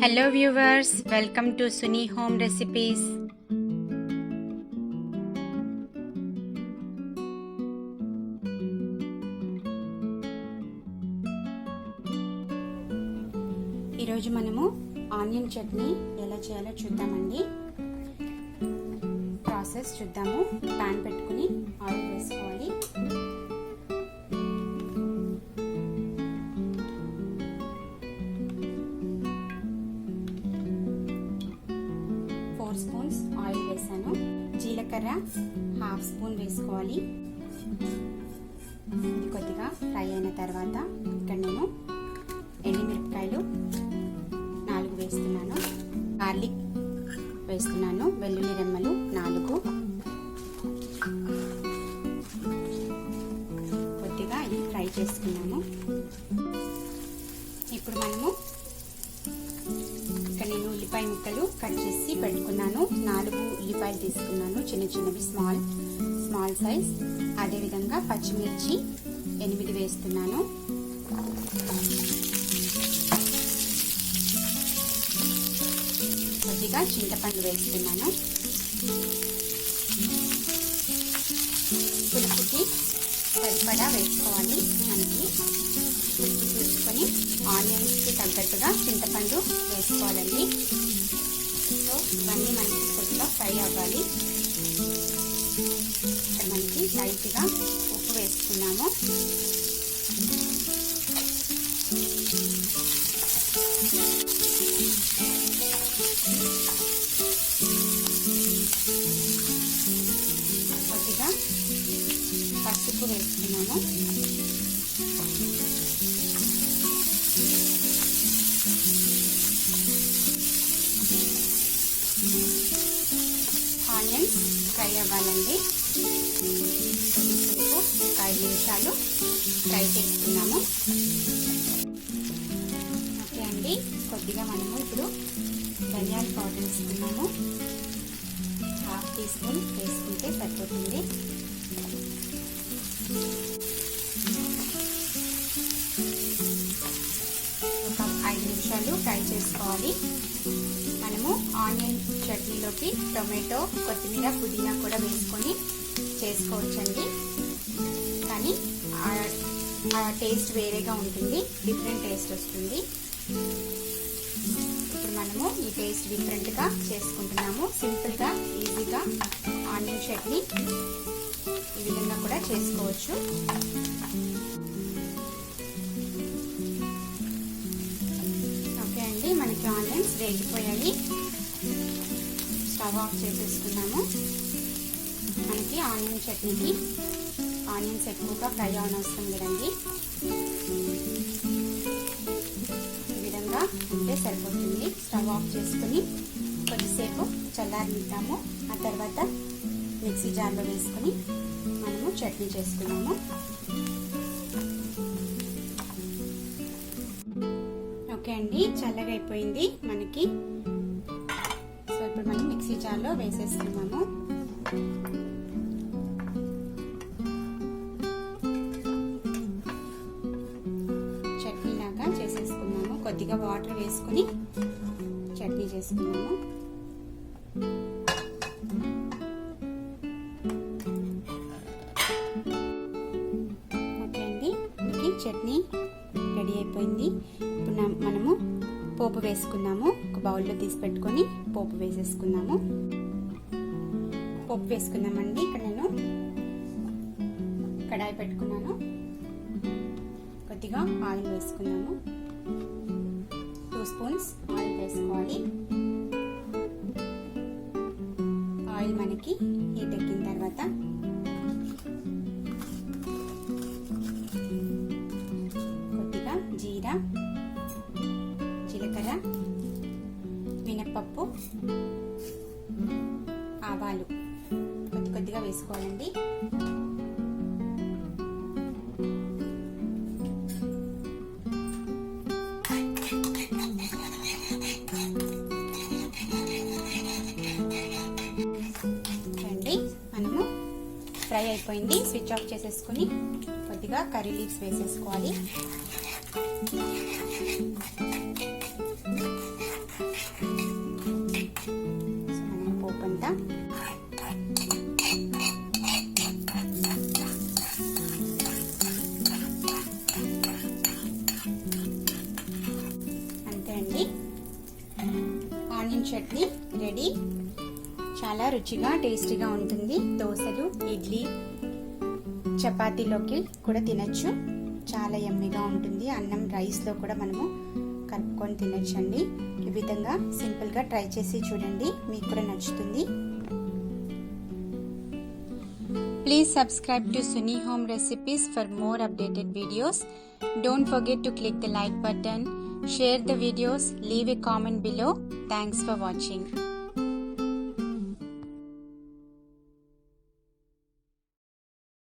Hello viewers, welcome to Suni home recipes. ఈరోజు మనము onion chutney ఎలా చేయాలో చూద్దామండి. ప్రాసెస్ చూద్దాము. ప్యాన్ పెట్టుకుని ఆయిల్ వేసుకోవాలి. స్పూన్స్ ఆయిల్ వేసాను. జీలకర్ర హాఫ్ స్పూన్ వేసుకోవాలి. ఇది కొద్దిగా ఫ్రై అయిన తర్వాత ఇక్కడ నేను ఎండుమిరపకాయలు 4 వేస్తున్నాను. గార్లిక్ వేస్తున్నాను. వెల్లుల్లి రెమ్మలు 4. కొద్దిగా ఇది ఫ్రై చేసుకున్నాము. ఇప్పుడు మనము నేను ఉల్లిపాయ ముక్కలు కట్ చేసి పెట్టుకున్నాను. 4 ఉల్లిపాయలు తీసుకున్నాను, చిన్న చిన్నవి, స్మాల్ సైజ్. అదేవిధంగా పచ్చిమిర్చి 8 వేస్తున్నాను. కొద్దిగా చింతపండు వేస్తున్నాను. పులుపుకి సరిపడా వేసుకోవాలి. మనకి పులుపు చూసుకొని ఆనియన్స్కి తగ్గట్టుగా చింతపండు వేసుకోవాలండి. సో ఇవన్నీ మనకి కొద్దిగా ఫ్రై అవ్వాలి. ఇక్కడ మనకి లైట్గా ఉప్పు వేసుకున్నాము. కొద్దిగా పసుపు వేసుకున్నాము. ఆనియన్స్ ఫ్రై అవ్వాలండి. కొద్దిసేపు 5 నిమిషాలు ఫ్రై చేసుకున్నాము. ఓకే అండి. కొద్దిగా మనము ఇప్పుడు ధనియాల పౌడర్ వేసుకున్నాము. హాఫ్ టీ స్పూన్ వేసుకుంటే సరిపోతుంది. ఒక 5 నిమిషాలు ఫ్రై చేసుకోవాలి. మనము ఆనియన్ చట్నీలోకి టొమాటో, కొత్తిమీర, పుదీనా కూడా వేసుకొని చేసుకోవచ్చండి. కానీ ఆ టేస్ట్ వేరేగా ఉంటుంది, డిఫరెంట్ టేస్ట్ వస్తుంది. ఇప్పుడు మనము ఈ టేస్ట్ డిఫరెంట్గా చేసుకుంటున్నాము. సింపుల్గా, ఈజీగా ఆనియన్ చట్నీ ఈ విధంగా కూడా చేసుకోవచ్చు. ఓకే అండి, మనకి ఆనియన్స్ వేగిపోయాయి. స్టవ్ ఆఫ్ చేసేసుకున్నాము. మనకి ఆనియన్ చట్నీకి ఆనియన్స్ ఎక్కువగా ఫ్రై అవనవసరం లేదండి. ఈ విధంగా ఉంటే సరిపోతుంది. స్టవ్ ఆఫ్ చేసుకుని కొద్దిసేపు చల్లారనిద్దాము. ఆ తర్వాత మిక్సీ జార్లో వేసుకుని మనము చట్నీ చేసుకున్నాము. ఓకే అండి, చల్లగా అయిపోయింది మనకి. సో ఇప్పుడు మనం మిక్సీ జార్లో వేసేసుకున్నాము. చట్నీ లాగా చేసేసుకున్నాము. కొద్దిగా వాటర్ వేసుకుని చట్నీ చేసుకున్నాము. ఓకే అండి, మనకి చట్నీ రెడీ అయిపోయింది. ఇప్పుడు మనము పోపు వేసుకున్నాము. ఒక బౌల్లో తీసి పెట్టుకొని పోపు వేసేసుకున్నాము. పోపు వేసుకున్నామండి. ఇక్కడ నేను కడాయి పెట్టుకున్నాను. కొద్దిగా ఆయిల్ వేసుకున్నాము. 2 స్పూన్స్ ఆయిల్ వేసుకోవాలి. ఆయిల్ మనకి హీట్ ఎక్కిన తర్వాత కొద్దిగా జీలకర్ర, మినప్పప్పు, ఆవాలు కొద్దిగా వేసుకోవాలండి. మనము ఫ్రై అయిపోయింది. స్విచ్ ఆఫ్ చేసేసుకుని కొద్దిగా కర్రీ లీవ్స్ వేసేసుకోవాలి. చట్నీ రెడీ. చాలా రుచిగా టేస్టీగా ఉంటుంది. దోసలు, ఇడ్లీ, చపాతీలోకి కూడా తినచ్చు. చాలా యమ్మీగా ఉంటుంది. అన్నం, రైస్లో కూడా మనము కలుపుకొని తినచ్చండి. ఈ విధంగా సింపుల్గా ట్రై చేసి చూడండి, మీకు కూడా నచ్చుతుంది. Please subscribe to Suni Home Recipes for more updated videos. Don't forget to click the like button, share the videos, leave a comment below. Thanks for watching.